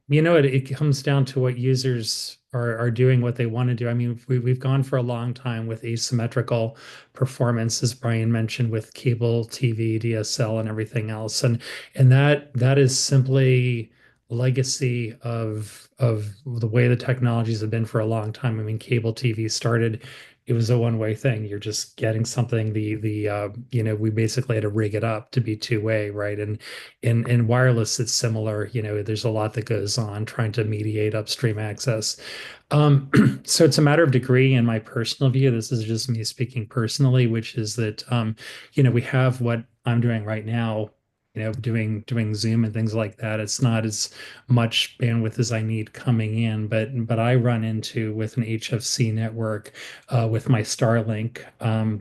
Speaker 3: You know, it comes down to what users are doing, what they want to do. I mean, we've gone for a long time with asymmetrical performance, as Brian mentioned, with cable TV, DSL, and everything else, and that is simply legacy of the way the technologies have been for a long time. I mean, cable TV started, it was a one-way thing. You're just getting something, you know, we basically had to rig it up to be two-way, right? And in wireless, it's similar. You know, there's a lot that goes on trying to mediate upstream access. So it's a matter of degree. In my personal view, this is just me speaking personally, which is that you know, we have what I'm doing right now, you know, doing Zoom and things like that. It's not as much bandwidth as I need coming in, but I run into with an HFC network with my Starlink.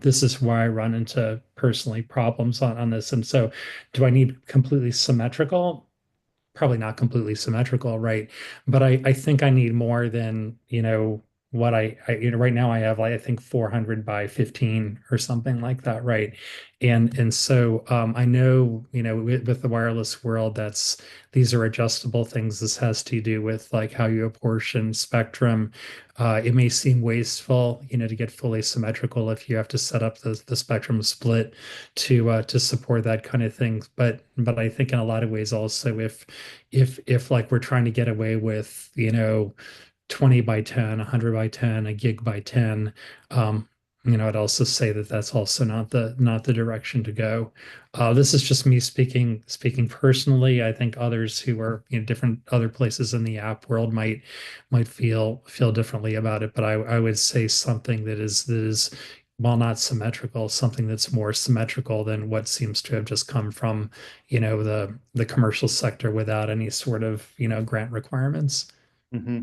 Speaker 3: This is where I run into personally problems on this. And so, do I need completely symmetrical? Probably not completely symmetrical, right? But I think I need more than, you know, what you know, right now I have like, I think 400 by 15 or something like that, right? And so I know, you know, with the wireless world, these are adjustable things. This has to do with like how you apportion spectrum. It may seem wasteful, you know, to get fully symmetrical if you have to set up the spectrum split to support that kind of thing. But I think in a lot of ways also, if like we're trying to get away with, you know, 20 by 10, 100 by 10, a gig by 10, you know, I'd also say that that's also not the direction to go. This is just me speaking personally. I think others who are, you know, different other places in the app world might feel differently about it. But I would say something that is while not symmetrical, something that's more symmetrical than what seems to have just come from, you know, the commercial sector without any sort of, you know, grant requirements.
Speaker 1: Mm-hmm.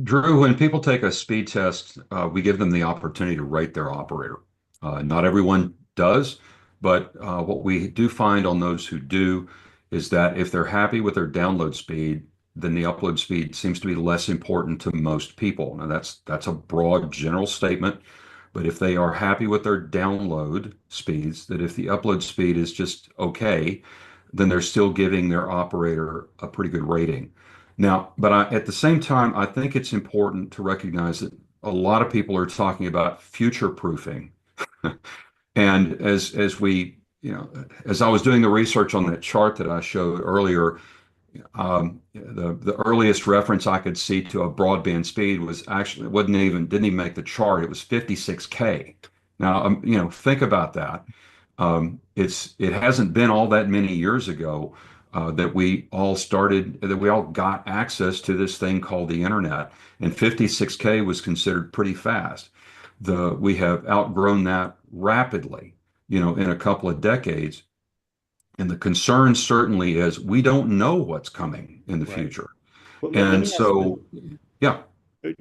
Speaker 2: Drew, when people take a speed test, we give them the opportunity to rate their operator. Not everyone does, but what we do find on those who do is that if they're happy with their download speed, then the upload speed seems to be less important to most people. Now, that's a broad general statement, but if they are happy with their download speeds, that if the upload speed is just okay, then they're still giving their operator a pretty good rating. Now, but at the same time, I think it's important to recognize that a lot of people are talking about future proofing. And as we, you know, as I was doing the research on that chart that I showed earlier, the earliest reference I could see to a broadband speed was actually didn't even make the chart. It was 56K. Now, you know, think about that. It hasn't been all that many years ago that we all got access to this thing called the internet, and 56K was considered pretty fast. We have outgrown that rapidly, you know, in a couple of decades. And the concern certainly is we don't know what's coming in the future.
Speaker 1: Well, let
Speaker 2: And
Speaker 1: me ask
Speaker 2: so, yeah.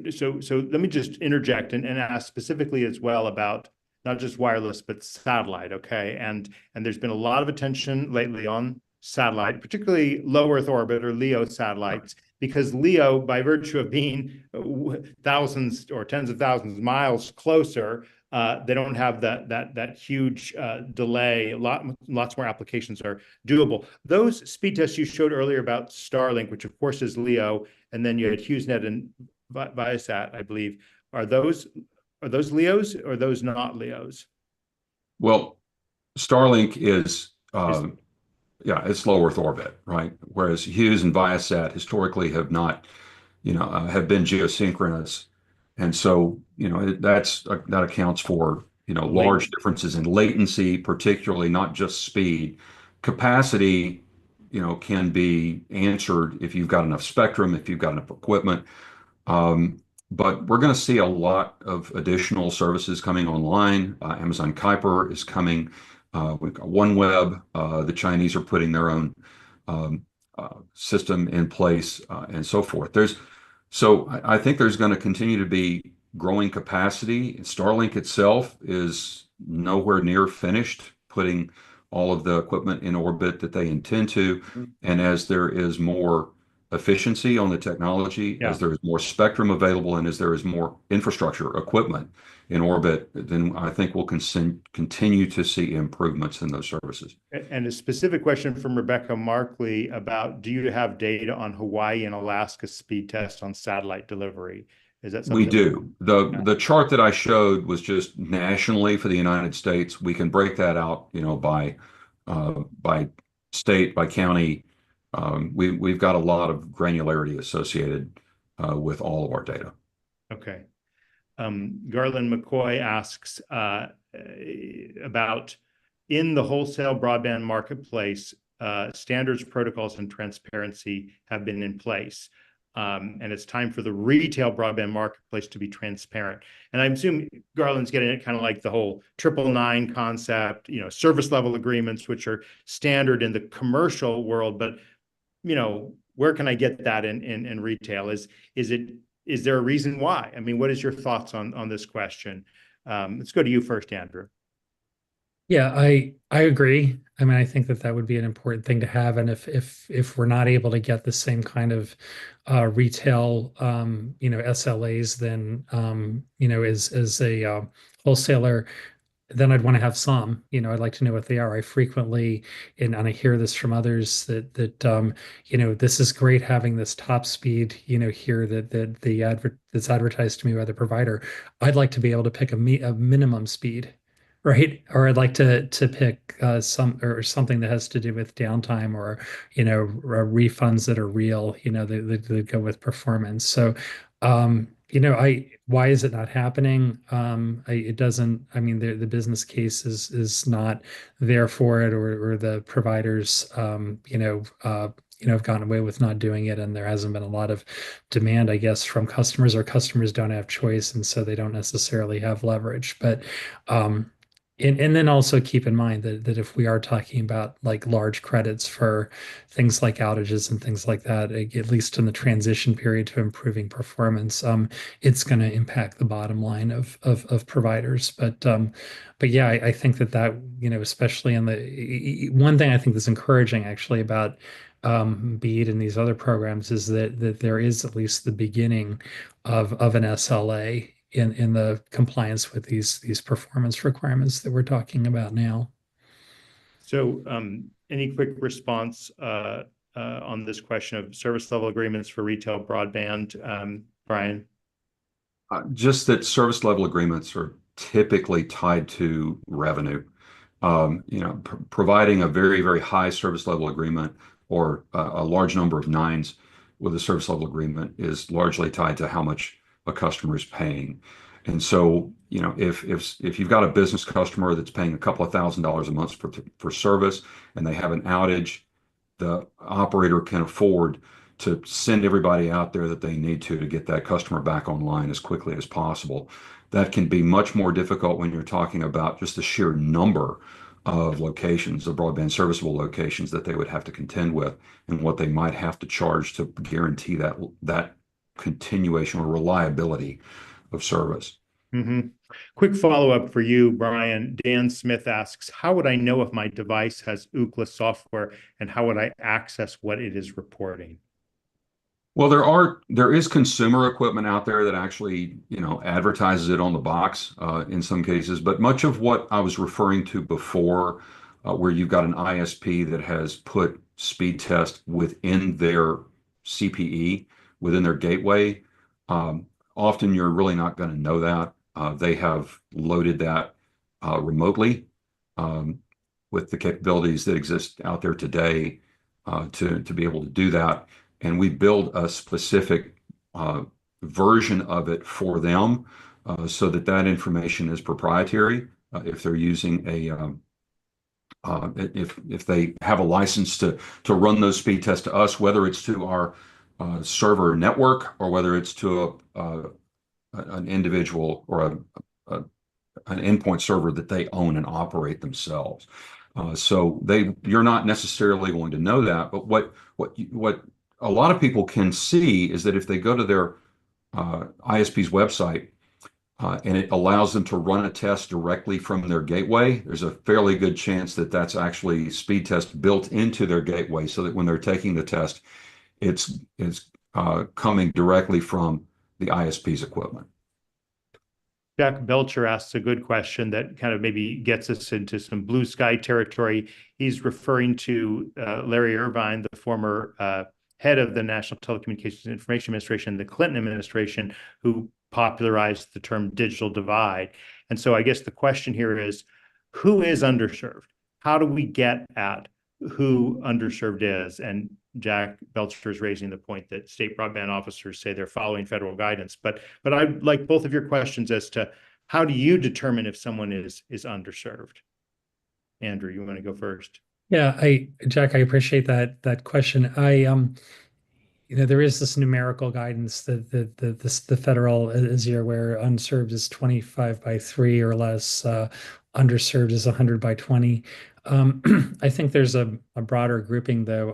Speaker 1: So let me just interject and ask specifically as well about not just wireless, but satellite, okay? And there's been a lot of attention lately on satellite, particularly low Earth orbit or LEO satellites, because LEO, by virtue of being thousands or tens of thousands of miles closer, they don't have that huge delay. Lots more applications are doable. Those speed tests you showed earlier about Starlink, which of course is LEO, and then you had HughesNet and Viasat, I believe. Are those LEOs or are those not LEOs?
Speaker 2: Well, Starlink is yeah, it's low Earth orbit, right? Whereas Hughes and Viasat historically have not, you know, have been geosynchronous, and so you know that accounts for, you know, large differences in latency, particularly not just speed. Capacity, you know, can be answered if you've got enough spectrum, if you've got enough equipment. But we're going to see a lot of additional services coming online. Amazon Kuiper is coming. We've got OneWeb. The Chinese are putting their own system in place, and so forth. So I think there's going to continue to be growing capacity. Starlink itself is nowhere near finished putting all of the equipment in orbit that they intend to. And as there is more efficiency on the technology,
Speaker 1: Yeah.
Speaker 2: as there is more spectrum available, and as there is more infrastructure equipment in orbit, then I think we'll continue to see improvements in those services.
Speaker 1: And a specific question from Rebecca Markley about, do you have data on Hawaii and Alaska speed test on satellite delivery? Is that something?
Speaker 2: We do. The chart that I showed was just nationally for the United States. We can break that out, by state, by county. We've got a lot of granularity associated with all of our data.
Speaker 1: Okay. Garland McCoy asks about, in the wholesale broadband marketplace, standards, protocols, and transparency have been in place. And it's time for the retail broadband marketplace to be transparent. And I assume Garland's getting it kind of like the whole 999 concept, service level agreements, which are standard in the commercial world. But, where can I get that in retail? Is there a reason why? I mean, what is your thoughts on this question? Let's go to you first, Andrew.
Speaker 3: Yeah, I agree. I mean, I think that would be an important thing to have, and if we're not able to get the same kind of retail, SLAs, then as a wholesaler, then I'd want to have some. I'd like to know what they are. I frequently, and I hear this from others that this is great having this top speed, here that's advertised to me by the provider. I'd like to be able to pick a minimum speed. Right. Or I'd like to pick something that has to do with downtime, or, refunds that are real, that go with performance. So, why is it not happening? It doesn't, I mean, the business case is not there for it, or the providers, have gotten away with not doing it, and there hasn't been a lot of demand, I guess, from customers, or customers don't have choice, and so they don't necessarily have leverage. But and then also keep in mind that if we are talking about like large credits for things like outages and things like that, at least in the transition period to improving performance, it's going to impact the bottom line of providers. But yeah, I think that especially in the one thing I think that's encouraging actually about BEAD and these other programs is that there is at least the beginning of an SLA in the compliance with these performance requirements that we're talking about now.
Speaker 1: So any quick response on this question of service level agreements for retail broadband, Brian?
Speaker 2: Just that service level agreements are typically tied to revenue. Providing a very, very high service level agreement, or a large number of nines with a service level agreement, is largely tied to how much a customer is paying. And so, if you've got a business customer that's paying a couple of $1,000s a month for service, and they have an outage, the operator can afford to send everybody out there that they need to get that customer back online as quickly as possible. That can be much more difficult when you're talking about just the sheer number of locations, of broadband serviceable locations that they would have to contend with, and what they might have to charge to guarantee that continuation or reliability of service.
Speaker 1: Mm-hmm. Quick follow-up for you, Brian. Dan Smith asks, how would I know if my device has Ookla software, and how would I access what it is reporting?
Speaker 2: Well, there is consumer equipment out there that actually, advertises it on the box in some cases. But much of what I was referring to before, where you've got an ISP that has put speed test within their CPE, within their gateway, often you're really not going to know that. They have loaded that remotely with the capabilities that exist out there today to be able to do that. And we build a specific version of it for them so that information is proprietary. If they're using if they have a license to run those speed tests to us, whether it's to our server network, or whether it's to an individual or an endpoint server that they own and operate themselves. So you're not necessarily going to know that, but what a lot of people can see is that if they go to their ISP's website and it allows them to run a test directly from their gateway. There's a fairly good chance that that's actually speed test built into their gateway, so that when they're taking the test, it's coming directly from the ISP's equipment.
Speaker 1: Jack Belcher asks a good question that kind of maybe gets us into some blue sky territory. He's referring to Larry Irvine, the former head of the National Telecommunications and Information Administration, the Clinton administration, who popularized the term digital divide. And so I guess the question here is, who is underserved? How do we get at who underserved is? And Jack Belcher is raising the point that state broadband officers say they're following federal guidance. But I'd like both of your questions as to how do you determine if someone is underserved? Andrew, you want to go first?
Speaker 3: Yeah, Jack, I appreciate that question. There is this numerical guidance that the federal, as you're aware, unserved is 25 by 3 or less, underserved is 100 by 20. I think there's a broader grouping though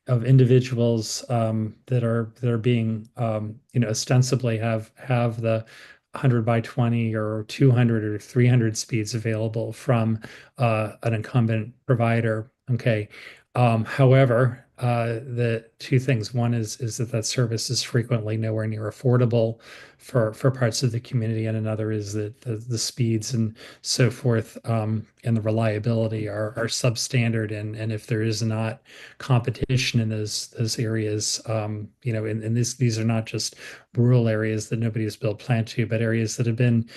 Speaker 3: of individuals that are being ostensibly have the 100 by 20 or 200 or 300 speeds available from an incumbent provider. Okay. However, the two things. One is that service is frequently nowhere near affordable for parts of the community, and another is that the speeds and so forth and the reliability are substandard. And if there is not competition in those areas, and these are not just rural areas that nobody has built plant to, but areas that have been,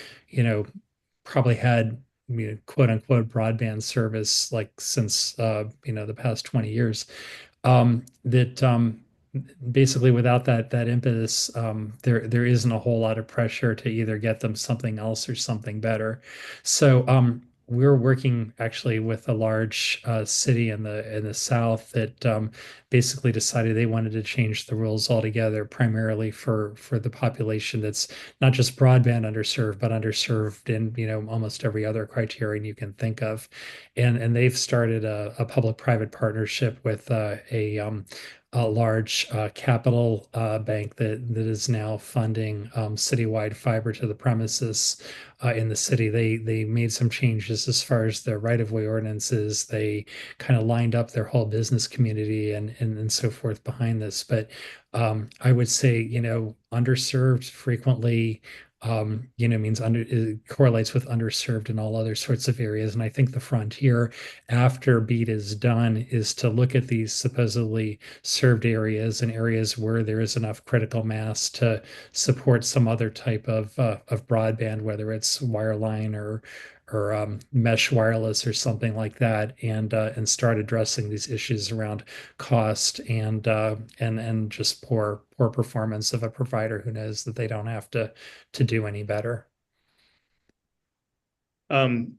Speaker 3: probably had quote unquote broadband service like since the past 20 years, that basically without that impetus, there isn't a whole lot of pressure to either get them something else or something better. So we're working actually with a large city in the South that basically decided they wanted to change the rules altogether, primarily for the population that's not just broadband underserved, but underserved in almost every other criterion you can think of, and they've started a public-private partnership with a large capital bank that is now funding citywide fiber to the premises in the city. They made some changes as far as the right-of-way ordinances. They kind of lined up their whole business community and so forth behind this. But I would say, underserved frequently means it correlates with underserved in all other sorts of areas. And I think the frontier after BEAD is done is to look at these supposedly served areas and areas where there is enough critical mass to support some other type of broadband, whether it's wireline or mesh wireless or something like that, and start addressing these issues around cost and just poor performance of a provider who knows that they don't have to do any better.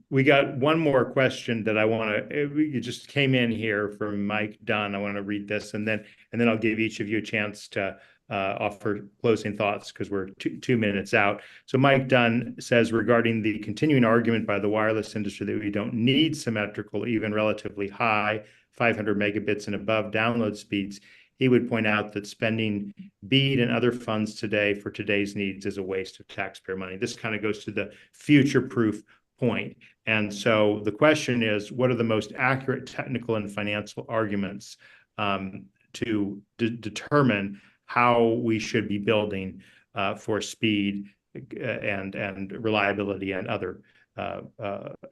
Speaker 1: We got one more question that I want to, it just came in here from Mike Dunn. I want to read this and then I'll give each of you a chance to offer closing thoughts because we're 2 minutes out. So Mike Dunn says, regarding the continuing argument by the wireless industry that we don't need symmetrical, even relatively high 500 megabits and above download speeds, he would point out that spending BEAD and other funds today for today's needs is a waste of taxpayer money. This kind of goes to the future-proof point. And so the question is, what are the most accurate technical and financial arguments to determine how we should be building for speed and reliability and other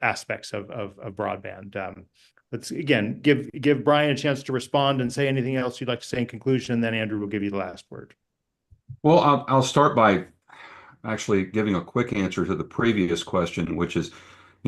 Speaker 1: aspects of broadband? Let's again give Brian a chance to respond and say anything else you'd like to say in conclusion, and then Andrew will give you the last word.
Speaker 2: Well, I'll start by actually giving a quick answer to the previous question, which is,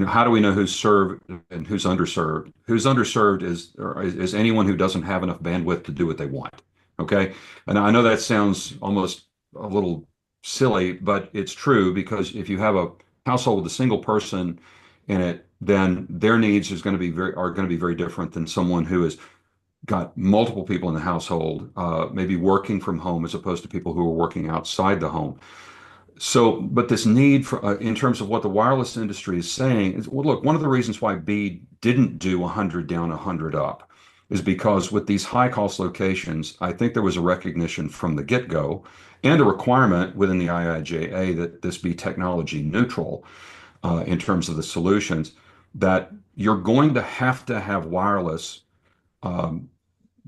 Speaker 2: how do we know who's served and who's underserved? Who's underserved is anyone who doesn't have enough bandwidth to do what they want. Okay. And I know that sounds almost a little silly, but it's true, because if you have a household with a single person in it, then their needs are going to be very different than someone who has got multiple people in the household, maybe working from home as opposed to people who are working outside the home. So, but this need for, in terms of what the wireless industry is saying is, well, look, one of the reasons why BEAD didn't do 100 down, 100 up is because with these high cost locations, I think there was a recognition from the get-go and a requirement within the IIJA that this be technology neutral in terms of the solutions, that you're going to have wireless um,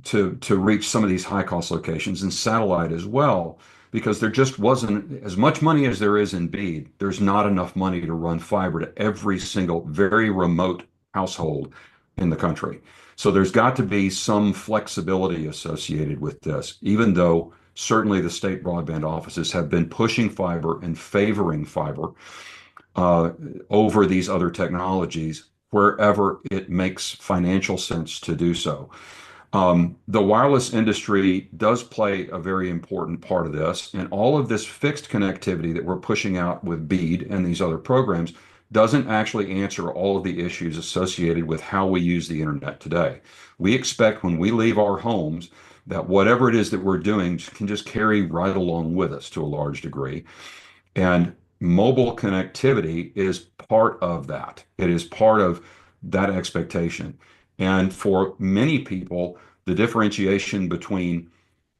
Speaker 2: to reach some of these high cost locations and satellite as well, because there just wasn't as much money as there is in BEAD. There's not enough money to run fiber to every single very remote household in the country. So there's got to be some flexibility associated with this, even though certainly the state broadband offices have been pushing fiber and favoring fiber uh, over these other technologies wherever it makes financial sense to do so. The wireless industry does play a very important part of this, and all of this fixed connectivity that we're pushing out with BEAD and these other programs doesn't actually answer all of the issues associated with how we use the internet today. We expect when we leave our homes that whatever it is that we're doing can just carry right along with us to a large degree. And mobile connectivity is part of that. It is part of that expectation. And for many people, the differentiation between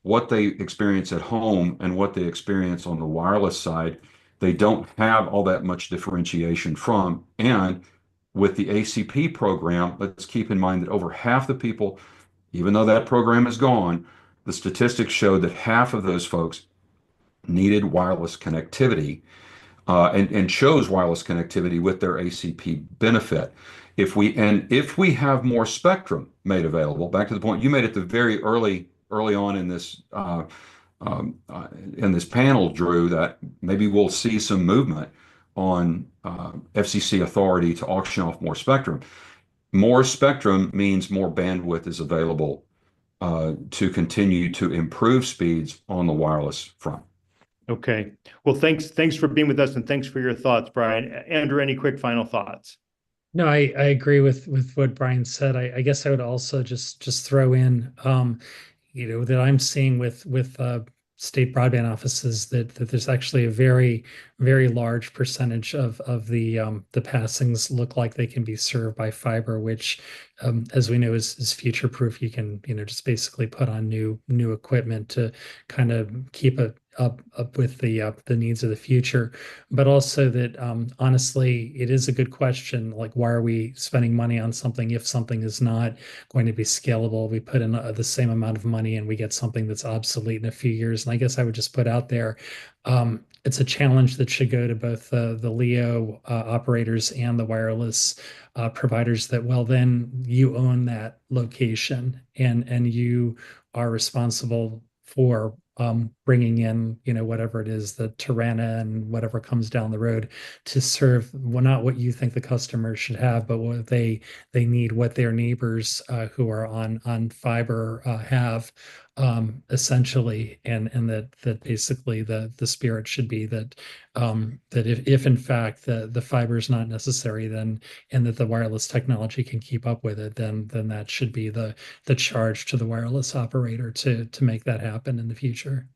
Speaker 2: what they experience at home and what they experience on the wireless side, they don't have all that much differentiation from. And with the ACP program, let's keep in mind that over half the people, even though that program is gone, the statistics show that half of those folks needed wireless connectivity and chose wireless connectivity with their ACP benefit. If we have more spectrum made available, back to the point you made at the very early on in this panel, Drew, that maybe we'll see some movement on FCC authority to auction off more spectrum. More spectrum means more bandwidth is available to continue to improve speeds on the wireless front.
Speaker 1: Okay. Well, thanks for being with us, and thanks for your thoughts, Brian. Andrew, any quick final thoughts?
Speaker 3: No, I agree with what Brian said. I guess I would also just throw in, that I'm seeing with state broadband offices that there's actually a very large percentage of the passings look like they can be served by fiber, which as we know is future proof. You can just basically put on new equipment to kind of keep it up with the needs of the future. But also that honestly, it is a good question. Like, why are we spending money on something if something is not going to be scalable? We put in the same amount of money and we get something that's obsolete in a few years. And I guess I would just put out there, it's a challenge that should go to both the LEO operators and the wireless providers. That, well, then you own that location and you are responsible for bringing in, whatever it is, the Tirana and whatever comes down the road to serve, well, not what you think the customers should have, but what they need, what their neighbors who are on fiber have, essentially, and that basically the spirit should be that that if in fact the fiber is not necessary, then, and that the wireless technology can keep up with it, then that should be the charge to the wireless operator to make that happen in the future.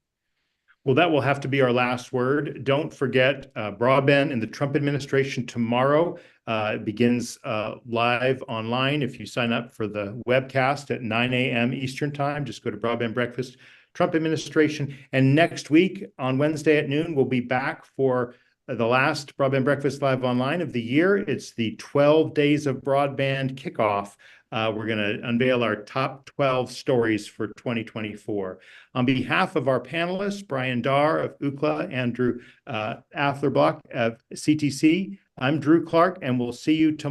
Speaker 1: Well, that will have to be our last word. Don't forget broadband in the Trump administration tomorrow. It begins live online. If you sign up for the webcast at 9 a.m. Eastern time, just go to Broadband Breakfast, Trump administration. And next week on Wednesday at noon, we'll be back for the last Broadband Breakfast Live Online of the year. It's the 12 Days of Broadband kickoff. We're going to unveil our top 12 stories for 2024. On behalf of our panelists, Brian Darr of Ookla, Andrew Atherblock of CTC, I'm Drew Clark, and we'll see you tomorrow.